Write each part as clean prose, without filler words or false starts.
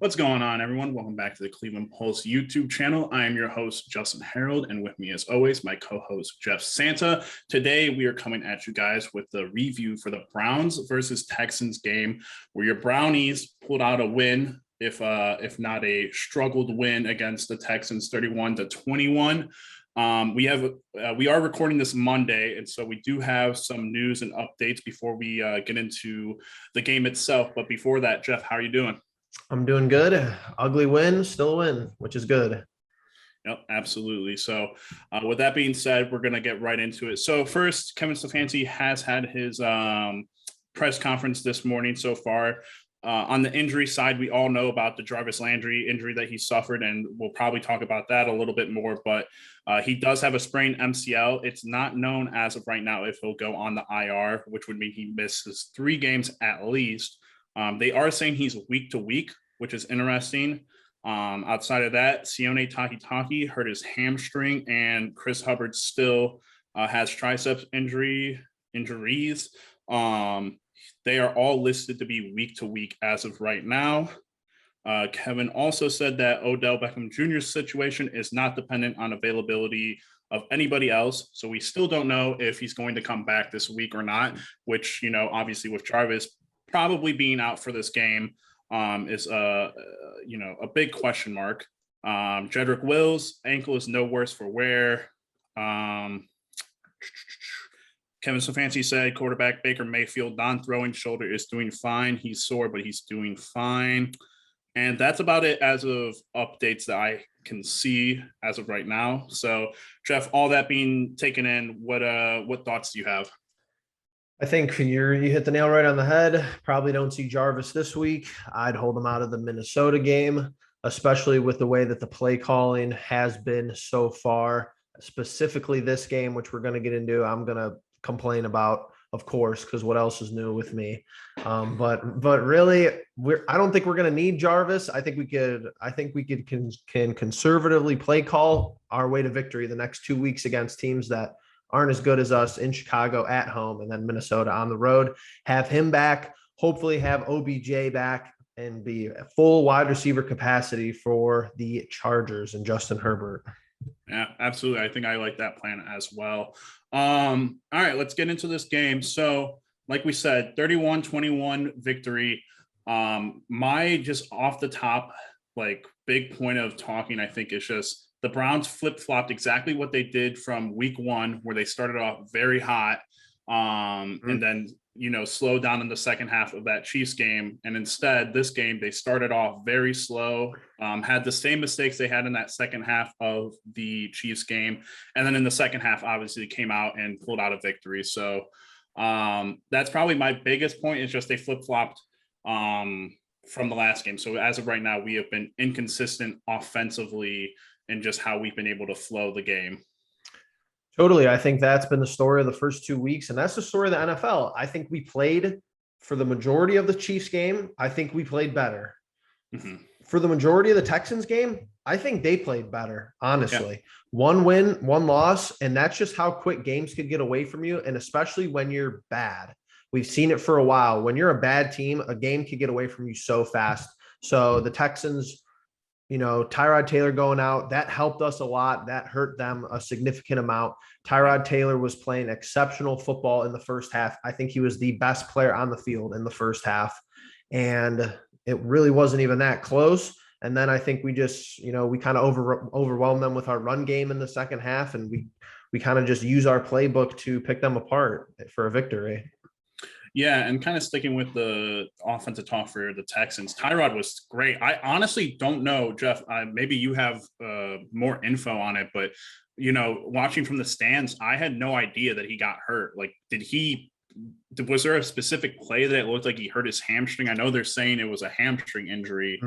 What's going on, everyone? Welcome back to the Cleveland Pulse YouTube channel. I am your host, Justin Harold, and with me, as always, my co-host, Jeff Santa. Today, we are coming at you guys with the review for the Browns versus Texans game, where your Brownies pulled out a win, if not a struggled win against the Texans, 31-21. We are recording this Monday, and so we do have some news and updates before we get into the game itself. But before that, Jeff, how are you doing? I'm doing good. Ugly win, still a win, which is good. Yep, absolutely. So with that being said, we're going to get right into it. So first, Kevin Stefanski has had his press conference this morning so far. On the injury side, we all know about the Jarvis Landry injury that he suffered, and we'll probably talk about that a little bit more. But he does have a sprained MCL. It's not known as of right now if he'll go on the IR, which would mean he misses 3 games at least. They are saying he's week to week, which is interesting. Outside of that, Sione Takitaki hurt his hamstring, and Chris Hubbard still has triceps injuries. They are all listed to be week to week as of right now. Kevin also said that Odell Beckham Jr.'s situation is not dependent on availability of anybody else. So we still don't know if he's going to come back this week or not, which, obviously with Jarvis probably being out for this game is a big question mark. Jedrick Wills ankle is no worse for wear. Kevin Stefanski said quarterback Baker Mayfield non-throwing shoulder is doing fine. He's sore, but he's doing fine. And that's about it as of updates that I can see as of right now. So, Jeff, all that being taken in, what thoughts do you have? I think you hit the nail right on the head. Probably don't see Jarvis this week. I'd hold him out of the Minnesota game, especially with the way that the play calling has been so far, specifically this game, which we're going to get into. I'm going to complain about, of course, because what else is new with me? But really, I don't think we're going to need Jarvis. I think we can conservatively play call our way to victory the next 2 weeks against teams that aren't as good as us in Chicago at home, and then Minnesota on the road. Have him back, hopefully have OBJ back, and be a full wide receiver capacity for the Chargers and Justin Herbert. Yeah, absolutely. I think I like that plan as well. All right, let's get into this game. So, like we said, 31-21 victory. My just off the top, big point of talking, I think, is just the Browns flip-flopped exactly what they did from week 1, where they started off very hot and then, slowed down in the second half of that Chiefs game. And instead, this game, they started off very slow, had the same mistakes they had in that second half of the Chiefs game. And then in the second half, obviously, came out and pulled out a victory. So that's probably my biggest point, is just they flip-flopped from the last game. So as of right now, we have been inconsistent offensively and just how we've been able to flow the game. Totally. I think that's been the story of the first 2 weeks, and that's the story of the NFL. I think we played for the majority of the Chiefs game. I think we played better. Mm-hmm. For the majority of the Texans game, I think they played better, honestly. Yeah. 1 win, 1 loss, and that's just how quick games could get away from you, and especially when you're bad. We've seen it for a while. When you're a bad team, a game could get away from you so fast. So the Texans, Tyrod Taylor going out, that helped us a lot. That hurt them a significant amount. Tyrod Taylor was playing exceptional football in the first half. I think he was the best player on the field in the first half. And it really wasn't even that close. And then I think we just, we kind of overwhelmed them with our run game in the second half. And we kind of just use our playbook to pick them apart for a victory. Yeah, and kind of sticking with the offensive talk for the Texans, Tyrod was great. I honestly don't know, Jeff, maybe you have more info on it, but, watching from the stands, I had no idea that he got hurt. Was there a specific play that it looked like he hurt his hamstring? I know they're saying it was a hamstring injury,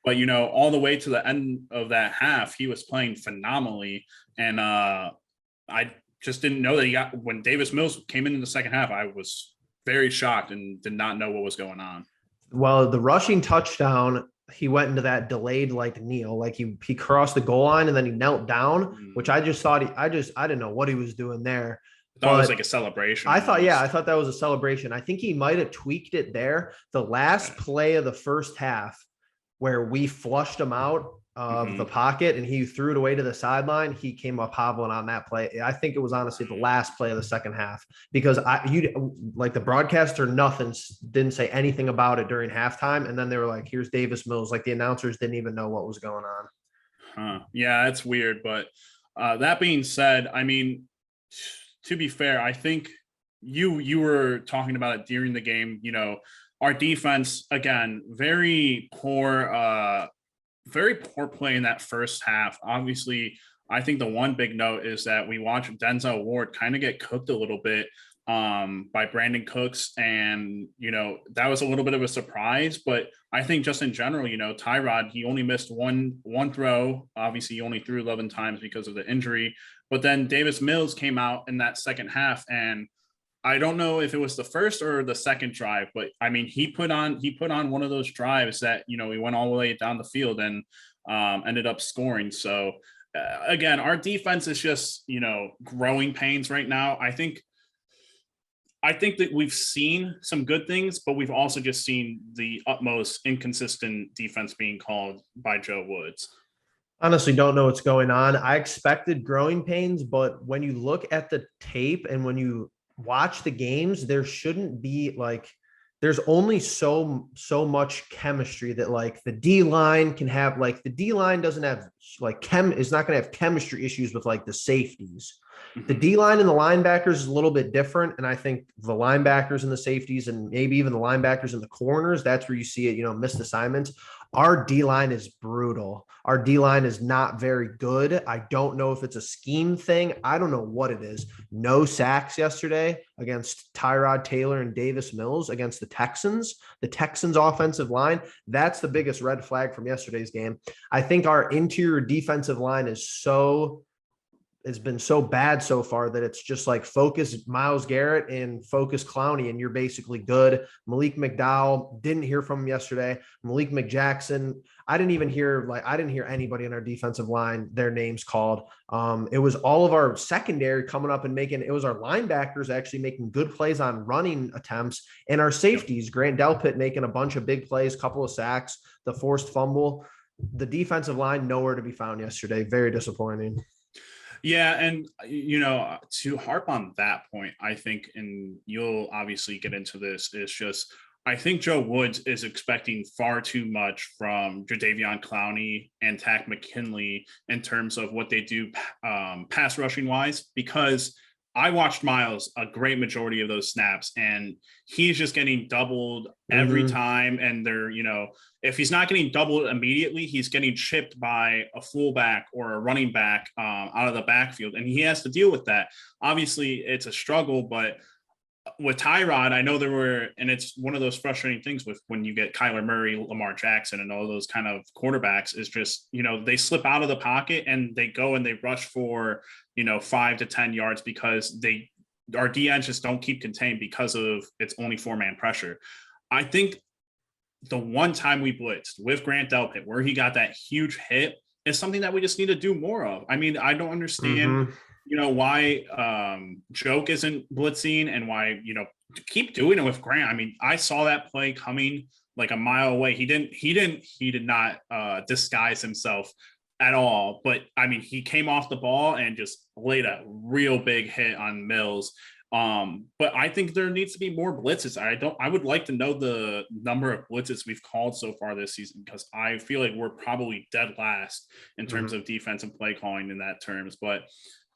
but, all the way to the end of that half, he was playing phenomenally. And I just didn't know that when Davis Mills came in the second half, I was very shocked and did not know what was going on. Well, the rushing touchdown, he went into that delayed kneel, he crossed the goal line and then he knelt down, which I just thought I didn't know what he was doing there. That was like a celebration. I thought that was a celebration. I think he might have tweaked it there. The last play of the first half, where we flushed him out of the Mhm. pocket and he threw it away to the sideline. He came up hobbling on that play. I think it was honestly the last play of the second half because like the broadcaster, nothing didn't say anything about it during halftime. And then they were like, here's Davis Mills. Like the announcers didn't even know what was going on. Huh. Yeah, that's weird. But that being said, I mean, to be fair, I think you were talking about it during the game. You know, our defense again, very poor play in that first half. Obviously, I think the one big note is that we watched Denzel Ward kind of get cooked a little bit by Brandon Cooks. And, you know, that was a little bit of a surprise. But I think just in general, you know, Tyrod, he only missed one throw. Obviously, he only threw 11 times because of the injury. But then Davis Mills came out in that second half, and I don't know if it was the first or the second drive, but I mean, he put on one of those drives that, you know, he went all the way down the field and ended up scoring. So again, our defense is just, you know, growing pains right now. I think that we've seen some good things, but we've also just seen the utmost inconsistent defense being called by Joe Woods. Honestly, don't know what's going on. I expected growing pains, but when you look at the tape and when you watch the games, there shouldn't be like there's only so much chemistry that like the D line can have. Like the D line doesn't have like chem is not going to have chemistry issues with like the safeties. The Mhm. D line and the linebackers is a little bit different, and I think the linebackers and the safeties, and maybe even the linebackers and the corners, that's where you see it. You know, missed assignments. Our D line is brutal. Our D line is not very good. I don't know if it's a scheme thing. I don't know what it is. No sacks yesterday against Tyrod Taylor and Davis Mills against the Texans. The Texans offensive line, that's the biggest red flag from yesterday's game. I think our interior defensive line has been so bad so far that it's just like focus Myles Garrett and focus Clowney, and you're basically good. Malik McDowell, didn't hear from him yesterday. Malik McJackson, I didn't hear anybody in our defensive line, their names called. It was all of our secondary coming up and it was our linebackers actually making good plays on running attempts, and our Yep. safeties, Grant Delpit making a bunch of big plays, couple of sacks, the forced fumble. The defensive line, nowhere to be found yesterday. Very disappointing. Yeah, and you know, to harp on that point, I think, and you'll obviously get into this, is just I think Joe Woods is expecting far too much from Jadeveon Clowney and Tack McKinley in terms of what they do pass rushing wise, because I watched Miles a great majority of those snaps, and he's just getting doubled every Mm-hmm. time. And they're, you know, if he's not getting doubled immediately, he's getting chipped by a fullback or a running back out of the backfield, and he has to deal with that. Obviously, it's a struggle, but with Tyrod, I know there were, and it's one of those frustrating things with when you get Kyler Murray, Lamar Jackson, and all those kind of quarterbacks is just, you know, they slip out of the pocket and they go and they rush for, you know, 5 to 10 yards because our DNs just don't keep contained because of it's only 4-man pressure. I think the one time we blitzed with Grant Delpit, where he got that huge hit, is something that we just need to do more of. I mean, I don't understand, Mm-hmm. you know, why Joke isn't blitzing and why, you know, keep doing it with Grant. I mean, I saw that play coming like a mile away. He did not disguise himself at all. But I mean, he came off the ball and just laid a real big hit on Mills. But I think there needs to be more blitzes. I would like to know the number of blitzes we've called so far this season, because I feel like we're probably dead last in terms Mm-hmm. of defensive play calling in that terms. But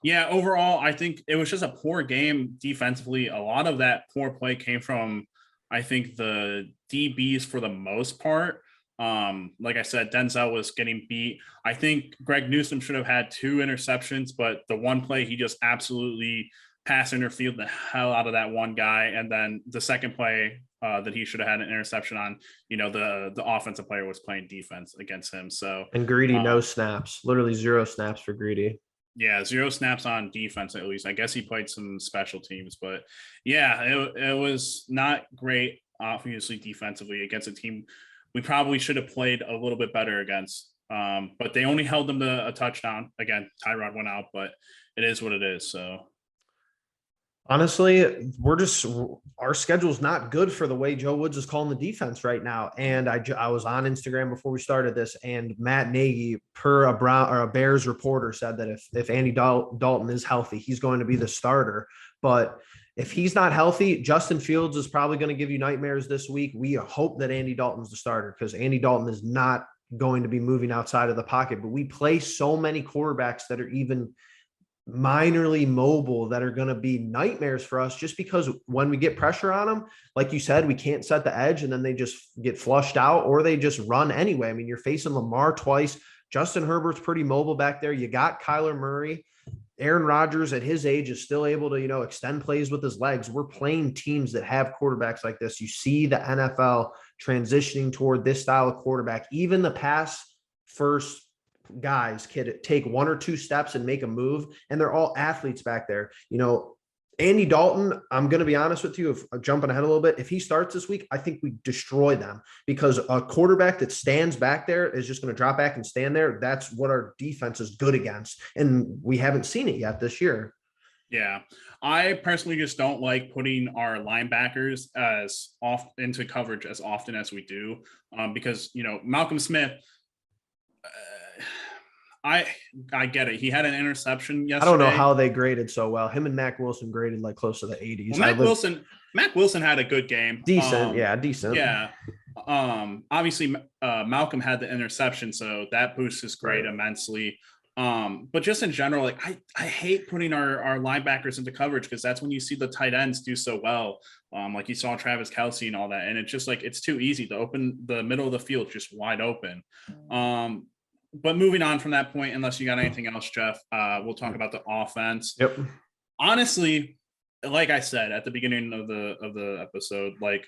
yeah, overall, I think it was just a poor game defensively. A lot of that poor play came from, I think, the DBs for the most part. Like I said, Denzel was getting beat. I think Greg Newsome should have had 2 interceptions, but the one play he just absolutely pass interfered the hell out of that one guy. And then the second play that he should have had an interception on, you know, the offensive player was playing defense against him. So And Greedy, uh, no snaps, literally 0 snaps for Greedy. yeah, 0 snaps on defense at least. I guess he played some special teams, but yeah, it was not great, obviously, defensively against a team we probably should have played a little bit better against. But they only held them to a touchdown. Again, Tyrod went out, but it is what it is. So Honestly, our schedule's not good for the way Joe Woods is calling the defense right now. And I was on Instagram before we started this, and Matt Nagy, per a Bears reporter, said that if Andy Dalton is healthy, he's going to be the starter. But if he's not healthy, Justin Fields is probably going to give you nightmares this week. We hope that Andy Dalton's the starter, because Andy Dalton is not going to be moving outside of the pocket. But we play so many quarterbacks that are even minorly mobile that are going to be nightmares for us, just because when we get pressure on them, like you said, we can't set the edge and then they just get flushed out, or they just run anyway. I mean, you're facing Lamar twice. Justin Herbert's pretty mobile back there. You got Kyler Murray. Aaron Rodgers at his age is still able to, extend plays with his legs. We're playing teams that have quarterbacks like this. You see the NFL transitioning toward this style of quarterback. Even the pass first guys can take one or two steps and make a move, and they're all athletes back there. Andy Dalton, I'm going to be honest with you, if I'm jumping ahead a little bit, if he starts this week, I think we destroy them, because a quarterback that stands back there is just going to drop back and stand there. That's what our defense is good against, and we haven't seen it yet this year. Yeah, I personally just don't like putting our linebackers as off into coverage as often as we do, because Malcolm Smith. I get it. He had an interception yesterday. I don't know how they graded so well. Him and Mac Wilson graded like close to the 80s. Well, Mac Wilson had a good game. Decent. Decent. Yeah. Obviously, Malcolm had the interception, so that boosts his grade immensely. But just in general, like I hate putting our linebackers into coverage, because that's when you see the tight ends do so well. Like you saw Travis Kelce and all that. And it's just like, it's too easy to open the middle of the field just wide open. But moving on from that point, unless you got anything else, Jeff, we'll talk about the offense. Yep. Honestly, like I said at the beginning of the episode, like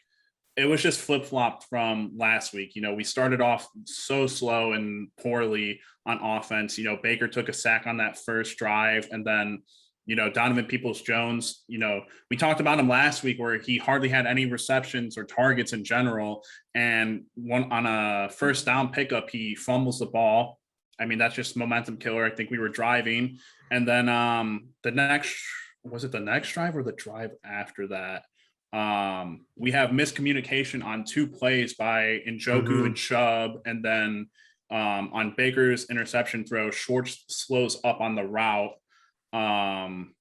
it was just flip-flopped from last week. We started off so slow and poorly on offense. Baker took a sack on that first drive, and then Donovan Peoples-Jones, we talked about him last week where he hardly had any receptions or targets in general. And one on a first down pickup, he fumbles the ball. I mean, that's just momentum killer. I think we were driving. And then was it the next drive or the drive after that? We have miscommunication on two plays by Njoku and Chubb. And then on Baker's interception throw, Schwartz slows up on the route. And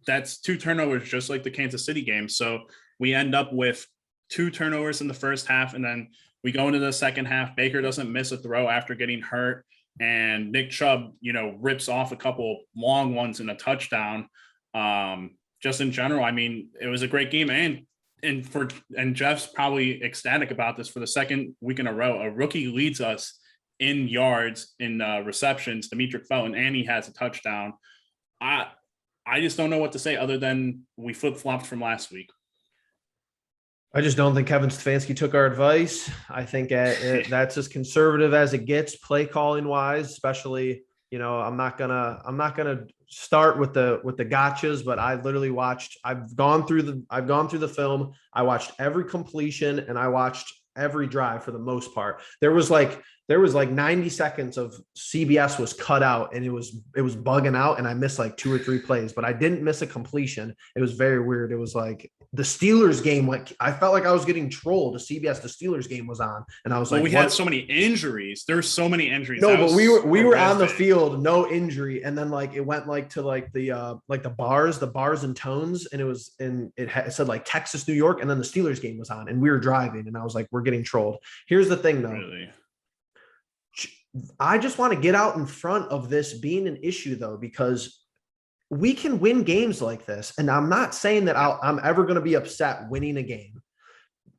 that's two turnovers, just like the Kansas City game. So we end up with two turnovers in the first half, and then we go into the second half. Baker doesn't miss a throw after getting hurt, and Nick Chubb, rips off a couple long ones in a touchdown. Just in general, I mean, it was a great game, and Jeff's probably ecstatic about this. For the second week in a row, a rookie leads us in yards, in receptions, Demetric Felton, and he has a touchdown. I just don't know what to say other than we flip-flopped from last week. I just don't think Kevin Stefanski took our advice. I think that's as conservative as it gets, play calling wise, especially, I'm not gonna start with the gotchas, but I literally I've gone through the film. I watched every completion, and I watched every drive for the most part. There was like 90 seconds of CBS was cut out, and it was bugging out, and I missed like 2 or 3 plays, but I didn't miss a completion. It was very weird. It was like the Steelers game, like I felt like I was getting trolled. The Steelers game was on, and I was like, we had so many injuries. There's so many injuries. No, but we were on the field, no injury, and then like it went like to like the bars and tones, and it said like Texas, New York, and then the Steelers game was on, and we were driving, and I was like, we're getting trolled. Here's the thing, though. Really? I just want to get out in front of this being an issue, though, because we can win games like this. And I'm not saying that I'm ever going to be upset winning a game,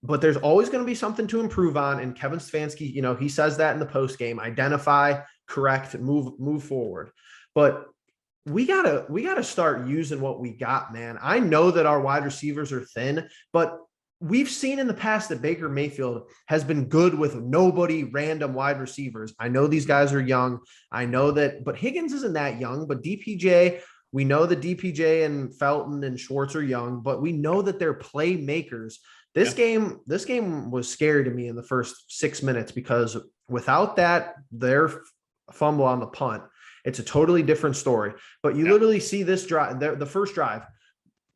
but there's always going to be something to improve on. And Kevin Stefanski, he says that in the post game: identify, correct, move forward. But we gotta start using what we got, man. I know that our wide receivers are thin, but we've seen in the past that Baker Mayfield has been good with nobody, random wide receivers. I know these guys are young. I know that, but Higgins isn't that young. But DPJ, we know that DPJ and Felton and Schwartz are young, but we know that they're playmakers. This game was scary to me in the first 6 minutes, because without that, their fumble on the punt, It's a totally different story. But you literally see this drive, the first drive,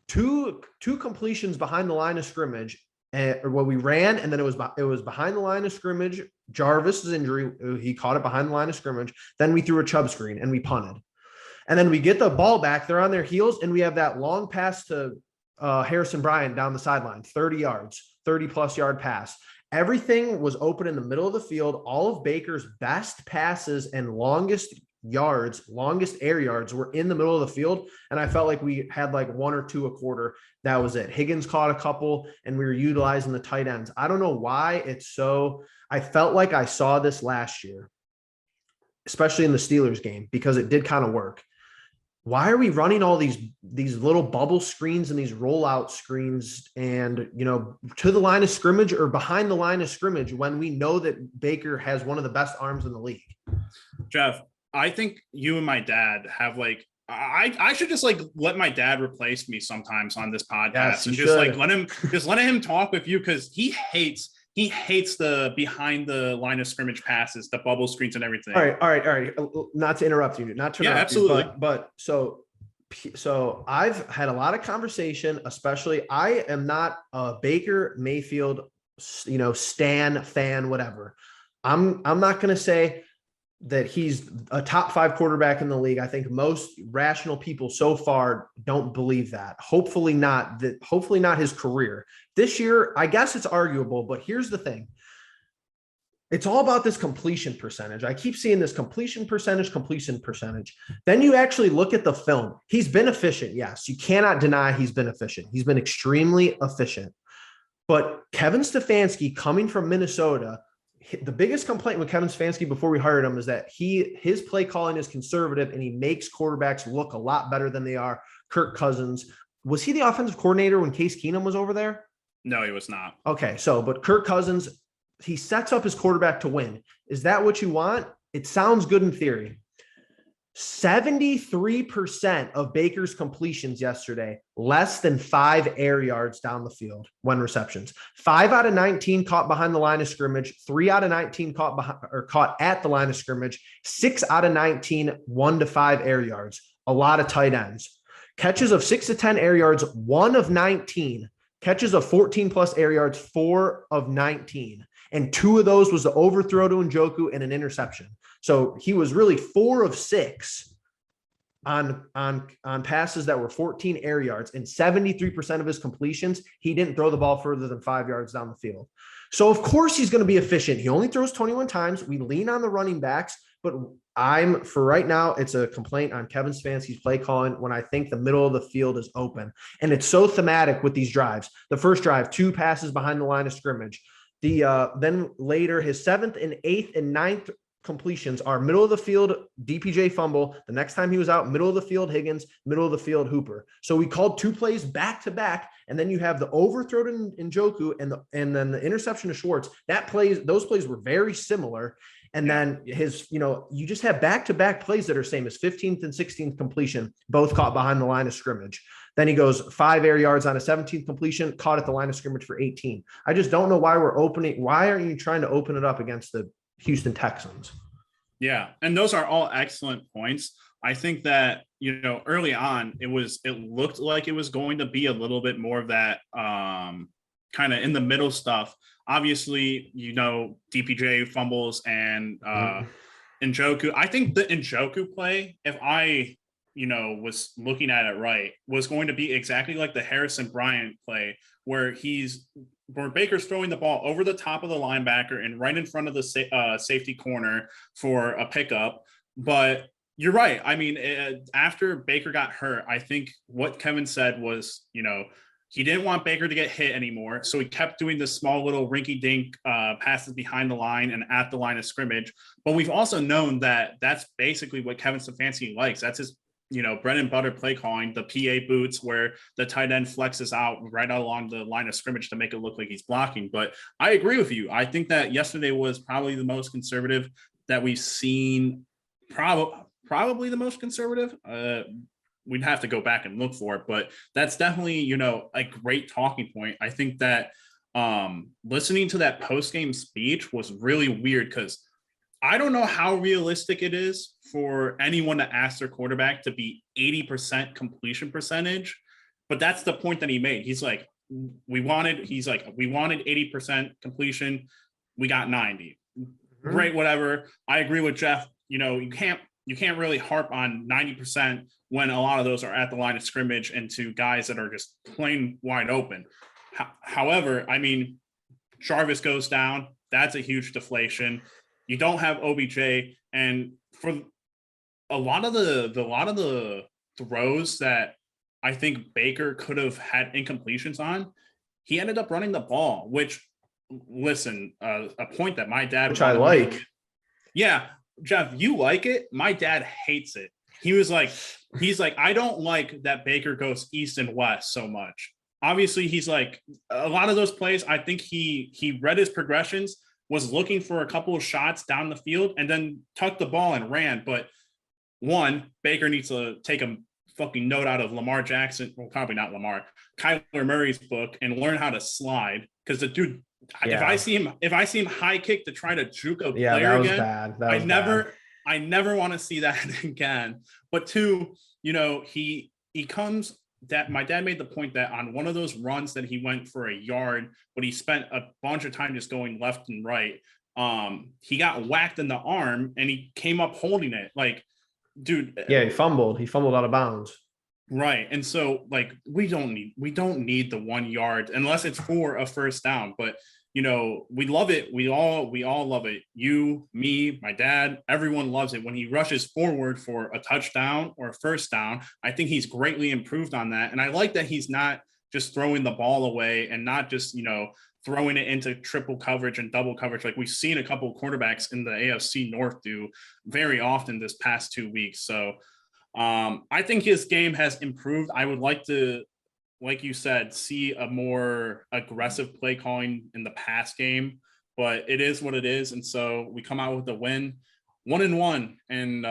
two completions behind the line of scrimmage, where we ran, and then it was behind the line of scrimmage. Jarvis's injury, he caught it behind the line of scrimmage. Then we threw a Chubb screen and we punted. And then we get the ball back. They're on their heels, and we have that long pass to Harrison Bryant down the sideline, 30 yards, 30-plus yard pass. Everything was open in the middle of the field. All of Baker's best passes and longest air yards were in the middle of the field. And I felt like we had like one or two a quarter. That was it. Higgins caught a couple, and we were utilizing the tight ends. I don't know why I felt like I saw this last year, especially in the Steelers game, because it did kind of work. Why are we running all these little bubble screens and these rollout screens and, to the line of scrimmage or behind the line of scrimmage when we know that Baker has one of the best arms in the league? Jeff, I think you and my dad have I should just let my dad replace me sometimes on this podcast. Yes, and just let him talk with you, because he hates the behind the line of scrimmage passes, the bubble screens and everything. All right. Not to interrupt you. Absolutely. But so I've had a lot of conversation, especially I am not a Baker Mayfield, stan fan, whatever. I'm not going to say that he's a top 5 quarterback in the league. I think most rational people so far don't believe that. Hopefully not his career. This year, I guess it's arguable, but here's the thing. It's all about this completion percentage. I keep seeing this completion percentage. Then you actually look at the film. He's been efficient. Yes, you cannot deny he's been efficient. He's been extremely efficient. But Kevin Stefanski, coming from Minnesota, the biggest complaint with Kevin Stefanski before we hired him is that his play calling is conservative, and he makes quarterbacks look a lot better than they are. Kirk Cousins, was he the offensive coordinator when Case Keenum was over there? No, he was not. Okay, but Kirk Cousins, he sets up his quarterback to win. Is that what you want? It sounds good in theory. 73% of Baker's completions yesterday, less than 5 air yards down the field when receptions. 5 out of 19 caught behind the line of scrimmage. 3 out of 19 caught at the line of scrimmage. 6 out of 19, 1 to 5 air yards. A lot of tight ends. Catches of 6 to 10 air yards, 1 of 19. Catches of 14-plus air yards, 4 of 19. And 2 of those was the overthrow to Njoku and an interception. So he was really 4 of 6 on passes that were 14 air yards, and 73% of his completions, he didn't throw the ball further than 5 yards down the field. So of course he's going to be efficient. He only throws 21 times. We lean on the running backs, but for right now, it's a complaint on Kevin Stefanski's play calling when I think the middle of the field is open. And it's so thematic with these drives. The first drive, 2 passes behind the line of scrimmage. Then later, his 7th and 8th and 9th completions are middle of the field, DPJ fumble. The next time he was out, middle of the field, Higgins, middle of the field, Hooper. So we called 2 plays back to back, and then you have the overthrow to Njoku and then the interception to Schwartz. Those plays were very similar. And then you just have back-to-back plays that are same as 15th and 16th completion, both caught behind the line of scrimmage. Then he goes 5 air yards on a 17th completion, caught at the line of scrimmage for 18. I just don't know why why aren't you trying to open it up against the Houston Texans? Yeah. And those are all excellent points. I think that, early on, it looked like it was going to be a little bit more of that kind of in the middle stuff. Obviously, DPJ fumbles and Njoku. I think the Njoku play, if I, was looking at it right, was going to be exactly like the Harrison Bryant play where Baker's throwing the ball over the top of the linebacker and right in front of the safety corner for a pickup. But you're right. I mean, after Baker got hurt, I think what Kevin said was, he didn't want Baker to get hit anymore. So he kept doing the small little rinky-dink passes behind the line and at the line of scrimmage. But we've also known that that's basically what Kevin Stefanski likes. That's his, bread and butter play calling, the PA boots where the tight end flexes out right along the line of scrimmage to make it look like he's blocking. But I agree with you. I think that yesterday was probably the most conservative that we've seen, probably the most conservative. We'd have to go back and look for it, but that's definitely, a great talking point. I think that listening to that post-game speech was really weird because I don't know how realistic it is for anyone to ask their quarterback to be 80% completion percentage, but that's the point that he made. He's like, we wanted 80% completion. We got 90. Great, whatever. I agree with Jeff. You can't really harp on 90% when a lot of those are at the line of scrimmage and to guys that are just plain wide open. However, I mean, Jarvis goes down. That's a huge deflation. You don't have OBJ, and for a lot of the throws that I think Baker could have had incompletions on, he ended up running the ball, which, listen, a point that my dad, which I like. Yeah, Jeff, you like it. My dad hates it. He's like, I don't like that Baker goes east and west so much. Obviously, he's like, a lot of those plays, I think he read his progressions, was looking for a couple of shots down the field, and then tucked the ball and ran. But one, Baker needs to take a fucking note out of Lamar Jackson, well, probably not Lamar, Kyler Murray's book, and learn how to slide. Because the dude, if I see him high kick to try to juke a player again, bad. I never want to see that again. But two, he comes, that my dad made the point that on one of those runs that he went for a yard, but he spent a bunch of time just going left and right. He got whacked in the arm and he came up holding it. Like, dude. Yeah, he fumbled out of bounds. Right. And so, like, we don't need the 1 yard unless it's for a first down. But we love it. We all love it. You, me, my dad, everyone loves it when he rushes forward for a touchdown or a first down. I think he's greatly improved on that. And I like that he's not just throwing the ball away and not just, throwing it into triple coverage and double coverage. Like we've seen a couple of quarterbacks in the AFC North do very often this past 2 weeks. So I think his game has improved. I would like to, like you said, see a more aggressive play calling in the pass game, but it is what it is. And so we come out with a win, 1-1. And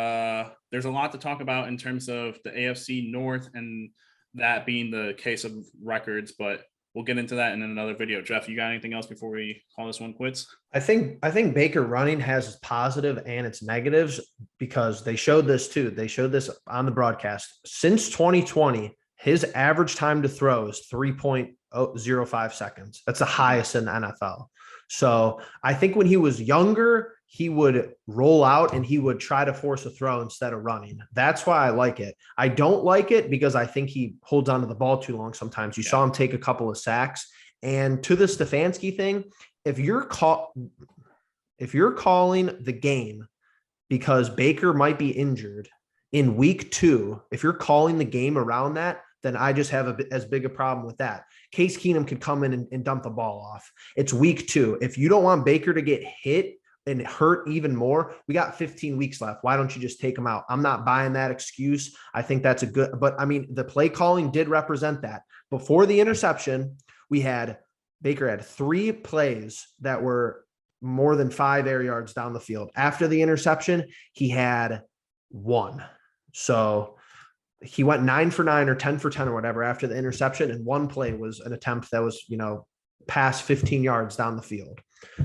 there's a lot to talk about in terms of the AFC North and that being the case of records, but we'll get into that in another video. Jeff, you got anything else before we call this one quits? I think Baker running has its positive and its negatives because they showed this too. They showed this on the broadcast. Since 2020, his average time to throw is 3.05 seconds. That's the highest in the NFL. So I think when he was younger, he would roll out and he would try to force a throw instead of running. That's why I like it. I don't like it because I think he holds onto the ball too long sometimes. You saw him take a couple of sacks. And to the Stefanski thing, if you're calling the game because Baker might be injured in week 2, if you're calling the game around that, then I just have as big a problem with that. Case Keenum could come in and dump the ball off. It's week 2. If you don't want Baker to get hit and hurt even more, we got 15 weeks left. Why don't you just take him out? I'm not buying that excuse. I think that's but I mean, the play calling did represent that. Before the interception, Baker had 3 plays that were more than 5 air yards down the field. After the interception, he had 1. So he went 9 for 9 or 10 for 10 or whatever after the interception. And 1 play was an attempt that was, past 15 yards down the field.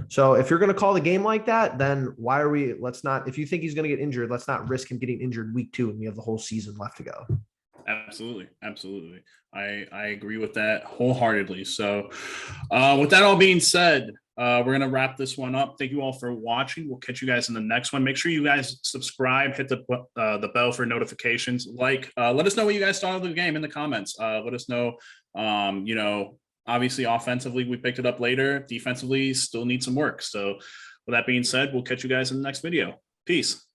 So if you're going to call the game like that, then if you think he's going to get injured, let's not risk him getting injured week 2 and we have the whole season left to go. Absolutely. I agree with that wholeheartedly. So with that all being said, we're going to wrap this one up. Thank you all for watching. We'll catch you guys in the next one. Make sure you guys subscribe, hit the bell for notifications. Let us know what you guys thought of the game in the comments. Let us know, obviously offensively, we picked it up later. Defensively, still need some work. So with that being said, we'll catch you guys in the next video. Peace.